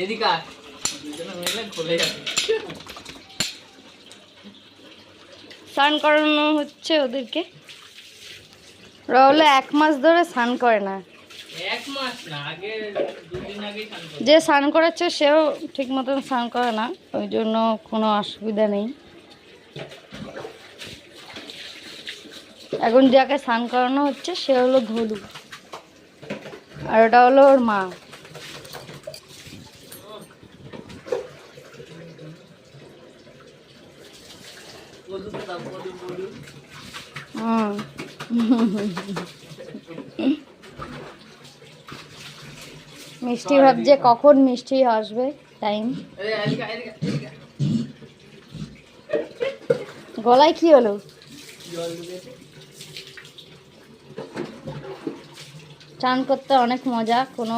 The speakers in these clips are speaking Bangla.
এদিকে আয়, দুজনে মিলে খুলে যাবে। স্নান করানো হচ্ছে ওদেরকে। ওরা হলো 1 মাস ধরে স্নান করে না। 1 মাস না, আগে 2 দিন আগেই স্নান করে। যে স্নান করাচ্ছে সেও ঠিক মতন স্নান করে না, ওই জন্য কোনো অসুবিধা নেই। এখন যাকে স্নান করানো হচ্ছে সে হলো ধলু, আর ওটা হলো ওর মা। মিষ্টি ভাবছে কখন মিষ্টি আসবে টাইম। গলায় কি হলো? চান করতে অনেক মজা, কোনো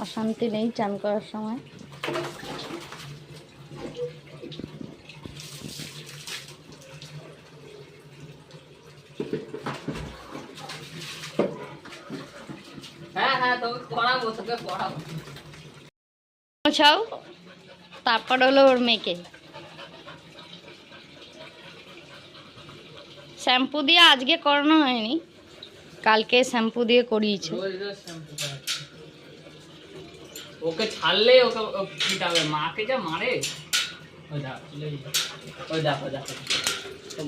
অশান্তি নেই চান করার সময়। তারপর হলো ওর মেয়েকে শ্যাম্পু দিয়ে আজকে করানো হয়নি, কালকে শ্যাম্পু দিয়ে করিয়েছে। ওকে ছাড়লে ওকে পিটাবে, মাকে যা মারে। ওই দেখো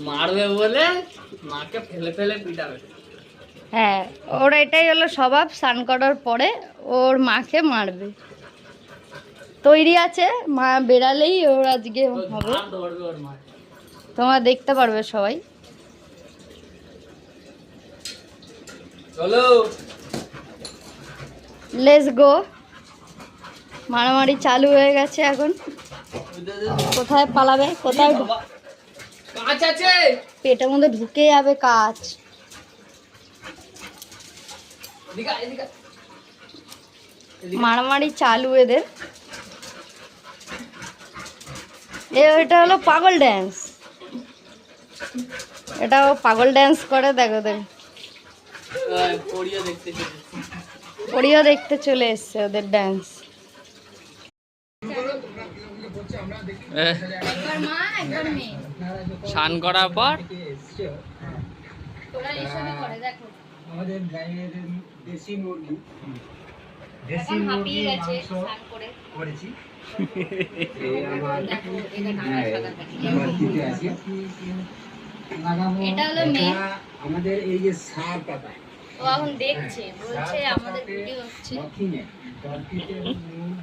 মারবে বলে মাকে ফেলে ফেলে পিটাবে। হ্যাঁ, ওর এটাই হলো স্বভাব, স্নান করার পরে ওর মাকে মারবে। তৈরি আছে, মা বেড়ালেই ওর আজকে হবে, তোমরা দেখতে পারবে সবাই। চলো লেটস গো। মারামারি চালু হয়ে গেছে এখন। কোথায় পালাবে, কোথায় কাজ আছে, পেটের মধ্যে ঢুকে যাবে কাজ। মারামারি চালু এদের। এটা হলো পাগল ড্যান্স, এটাও পাগল ড্যান্স করে। দেখো দেখো, পরিও দেখতে চলে এসছে ওদের ড্যান্স। স্নান করার পর আমাদের গায়ের দেশি মুরগি, দেশি এখন মুরগি হাঁপিয়ে গেছে মাংস স্নান করে। করেছি। এটা হলো মেয়ে, আমাদের এই যে সার পাতা, ও এখন দেখছে, বলছে আমাদের ভিডিও হচ্ছে।